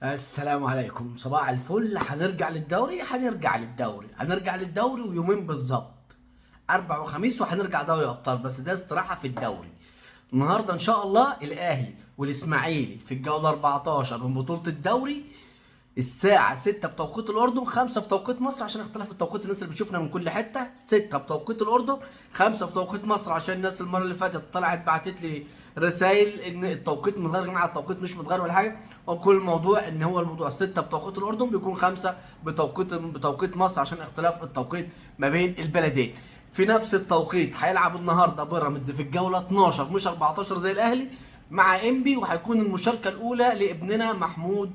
السلام عليكم، صباح الفل. هنرجع للدوري ويومين بالظبط، اربع وخميس، وهنرجع دوري ابطال، بس ده استراحه في الدوري. النهارده ان شاء الله الاهلي والاسماعيلي في الجوله 14 من بطوله الدوري، الساعة 6 بتوقيت الأردن، 5 بتوقيت مصر عشان اختلاف التوقيت، الناس اللي بتشوفنا من كل حتة. 6 بتوقيت الأردن، 5 بتوقيت مصر، عشان الناس المرة اللي فاتت طلعت بعتت لي رسائل إن التوقيت متغير. يا جماعة التوقيت مش متغير ولا حاجة، وكل الموضوع إن هو الموضوع 6 بتوقيت الأردن بيكون 5 بتوقيت مصر، عشان اختلاف التوقيت ما بين البلدين. في نفس التوقيت هيلعب النهارده بيراميدز في الجولة 12 مش 14 زي الأهلي مع إنبي، وهيكون المشاركة الأولى لابننا محمود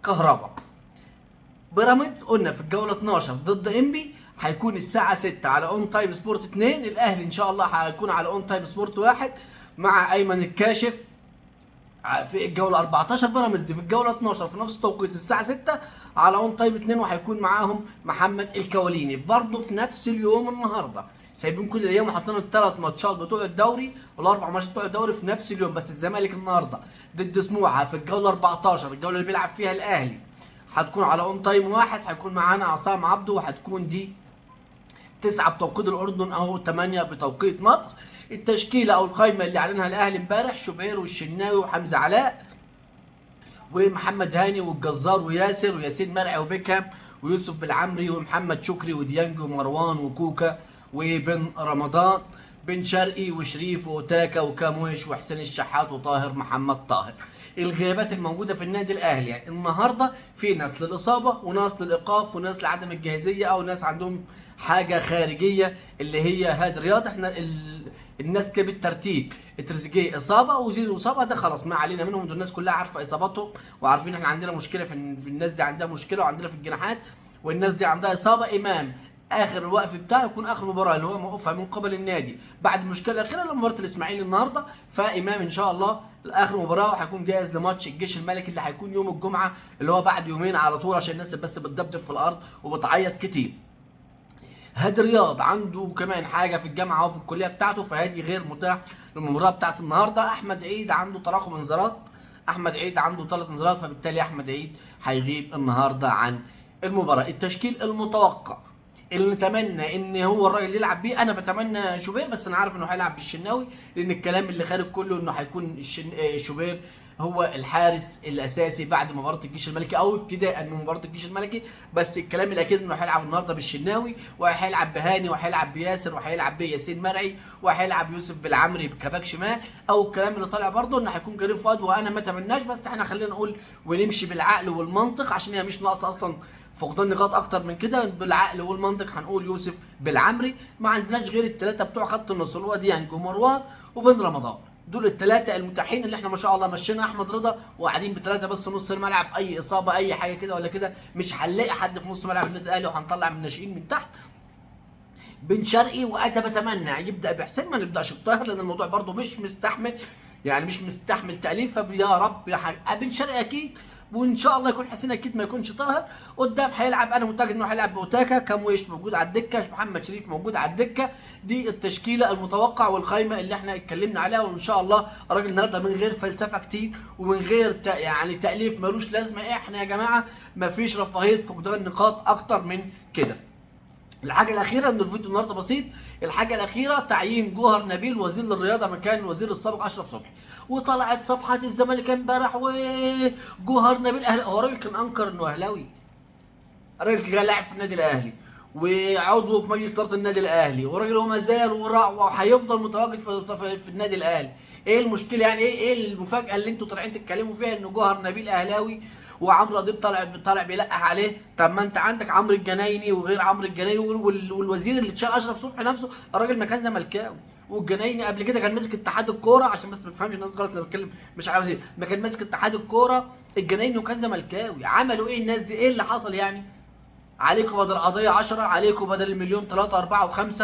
كهربا. بيراميدز قلنا في الجوله 12 ضد انبي هيكون الساعه 6 على اون تايم سبورت 2. الاهلي ان شاء الله هيكون على اون تايم سبورت 1 مع ايمن الكاشف في الجوله 14. بيراميدز في الجوله 12 في نفس التوقيت الساعه 6 على اون تايم 2، وهيكون معاهم محمد الكواليني برضه في نفس اليوم. النهارده سايبين كل اليوم وحاطين الثلاث ماتشات بتوع الدوري والاربع ماتشات بتوع الدوري في نفس اليوم. بس الزمالك النهارده ضد سموحه في الجوله 14، الجوله اللي بيلعب فيها الاهلي، هتكون على اون تايم 1. هيكون معانا عصام عبده، وهتكون دي 9 بتوقيت الاردن او 8 بتوقيت مصر. التشكيله او القائمه اللي اعلنها الاهلي امبارح: شوبير والشناوي وحمزه علاء ومحمد هاني والجزار وياسر وياسين مرعي وبيكهام ويوسف بالعمري ومحمد شكري وديانج ومروان وكوكا وبن رمضان، بن شرقي وشريف وأوتاكا وكامويش وحسين الشحات وطاهر محمد طاهر. الغيابات الموجوده في النادي الاهلي يعني النهارده: في ناس للاصابه وناس للايقاف وناس لعدم الجاهزيه او ناس عندهم حاجه خارجيه اللي هي هذا رياض. احنا الناس كده بالترتيب: تريزيجيه اصابه وزيزو اصابه، ده خلاص ما علينا منهم، دول الناس كلها عارفه اصاباتهم وعارفين احنا عندنا مشكله في الناس دي عندها مشكله، وعندنا في الجناحات والناس دي عندها اصابه. امام اخر الوقف بتاعه يكون اخر مباراه اللي هو موقفها من قبل النادي بعد المشكله الاخيره لما مباراه الاسماعيلي النهارده، فامام ان شاء الله اخر مباراه وهيكون جاهز لماتش الجيش الملكي اللي هيكون يوم الجمعه اللي هو بعد يومين على طول، عشان الناس بس بتدبدب في الارض وبتعيط كتير. هادي رياض عنده كمان حاجه في الجامعه او في الكليه بتاعته، فهادي غير متاح للمباراه بتاعت النهارده. احمد عيد عنده تراكم انذارات، احمد عيد عنده 3 انذارات، فبالتالي احمد عيد هيغيب النهارده عن المباراه. التشكيل المتوقع اللي نتمنى ان هو الراجل يلعب بيه: انا بتمنى شوبير، بس انا عارف انه هيلعب بالشناوي، لان الكلام اللي خارج كله انه هيكون شوبير هو الحارس الاساسي بعد مباراه الجيش الملكي او ابتداء من مباراه الجيش الملكي. بس الكلام الاكيد انه هيلعب النهارده بالشناوي، وهيلعب بهاني، وهيلعب بياسر، وهيلعب بياسين مرعي، وهيلعب يوسف بالعمري كباك شمال. او الكلام اللي طالع برضه انه هيكون كريم فؤاد، وانا ما اتمناش، بس احنا خلينا نقول ونمشي بالعقل والمنطق عشان هي مش ناقصه اصلا فقدان نقاط اكتر من كده. بالعقل والمنطق هنقول يوسف بالعمري. ما عندناش غير الثلاثه بتوع خط النص اللي هو ديانج ومروان وبن رمضان، دول الثلاثه المتاحين اللي احنا ما شاء الله مشينا احمد رضا وقاعدين بثلاثه بس نص الملعب. اي اصابه اي حاجه كده ولا كده مش هنلاقي حد في نص ملعب النادي الاهلي، وهنطلع من الناشئين من تحت بن شرقي. وانا بتمنى يبدا بحسين، ما نبداش بطاهر، لان الموضوع برضه مش مستحمل، يعني مش مستحمل تأليف. يا رب يا حاج بن شرقي اكيد، وان شاء الله يكون حسين اكيد ما يكونش طاهر. قدام هيلعب، انا متاكد انه هيلعب باوتاكا، كامويش موجود على الدكه، محمد شريف موجود على الدكه. دي التشكيله المتوقع والقائمه اللي احنا اتكلمنا عليها، وان شاء الله الراجل النهارده من غير فلسفه كتير ومن غير يعني تأليف ملوش لازمه. احنا يا جماعه ما فيش رفاهيه فقدان نقاط اكتر من كده. الحاجه الاخيره ان الفيديو النهارده بسيط. الحاجه الاخيره: تعيين جوهر نبيل وزير للرياضه مكان الوزير السابق اشرف صبحي. وطلعت صفحات الزمالك امبارح وجوهر نبيل اهل، هو الراجل كان انكر انه اهلاوي؟ الراجل كان لاعب في النادي الاهلي وعضو في مجلس اداره النادي الاهلي، وراجل هو ما زال وهيفضل متواجد في النادي الاهلي. ايه المشكله يعني؟ ايه المفاجاه اللي انتوا طالعين تتكلموا فيها ان جوهر نبيل اهلاوي وعمرو اديب طالع بيلقح عليه؟ طب ما انت عندك عمرو الجنايني وغير عمرو الجنايني والوزير اللي اتشال اشرف صبحي نفسه الراجل ما كان زملكاوي. والجنايني قبل كده كان ماسك اتحاد الكوره، عشان بس ما تفهمش الناس غلط لما بتكلم مش عاوز ايه، ما كان ماسك اتحاد الكوره الجنايني وكان زملكاوي. عملوا ايه الناس دي؟ ايه اللي حصل يعني؟ عليكم بدل قضيه 10، عليكم بدل المليون 3 4 و5.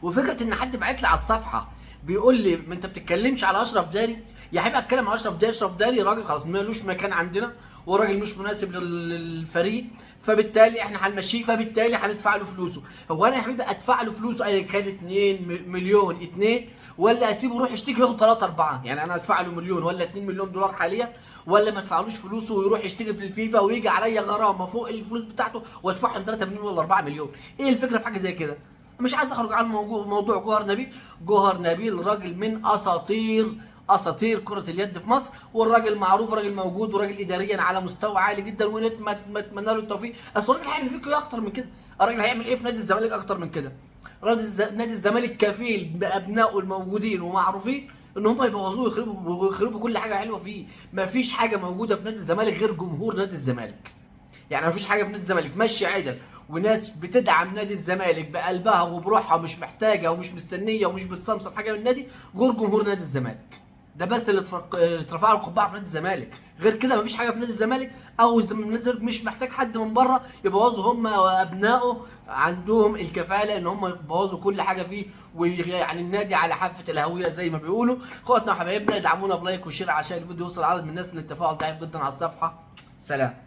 وفكره ان حد بعت لي على الصفحه بيقول لي: ما انت بتتكلمش على اشرف داري؟ يا حبيبي اتكلم على اشرف داري راجل خلاص مالوش مكان عندنا، وراجل مش مناسب للفريق، فبالتالي احنا هنمشيه، فبالتالي هندفع له فلوسه. هو انا يا حبيبي ادفع له فلوسه ايا كانت 2 مليون 2، ولا اسيبه يروح يشتكي وياخد 3 4؟ يعني انا ادفع له مليون ولا 2 مليون دولار حاليا، ولا ما ادفعلوش فلوسه ويروح يشتكي في الفيفا ويجي عليا غرامه فوق الفلوس بتاعته وادفعهم 3 مليون ولا 4 مليون؟ ايه الفكره في حاجه زي كده؟ مش عايز اخرج عن موضوع جوهر نبيل. جوهر نبيل راجل من اساطير كرة اليد في مصر، والراجل معروف، راجل موجود، وراجل اداريا على مستوى عالي جدا، ونتمنى له التوفيق. اصل الراجل هيعمل فيك ايه اكتر من كده؟ الراجل هيعمل ايه في نادي الزمالك اكتر من كده؟ نادي الزمالك كفيل بابنائه الموجودين ومعروفين ان هم يبوظوه ويخربوا كل حاجه حلوه فيه. مفيش حاجه موجوده في نادي الزمالك غير جمهور نادي الزمالك. يعني مفيش حاجه في نادي الزمالك ماشيه عدل، وناس بتدعم نادي الزمالك بقلبها وبروحها، ومش محتاجه ومش مستنيه ومش بتسمسر حاجه من النادي غير جمهور نادي الزمالك. ده بس اللي اترفع له القبعه في نادي الزمالك. غير كده مفيش حاجه في نادي الزمالك، او نادي الزمالك مش محتاج حد من بره يبوظوا، هم وابنائه عندهم الكفاله ان هم يبوظوا كل حاجه فيه، ويعني النادي على حافه الهويه زي ما بيقولوا. اخواتنا وحبايبنا ادعمونا بلايك وشير عشان الفيديو يوصل عدد من الناس، من التفاعل ضعيف جدا على الصفحه. سلام.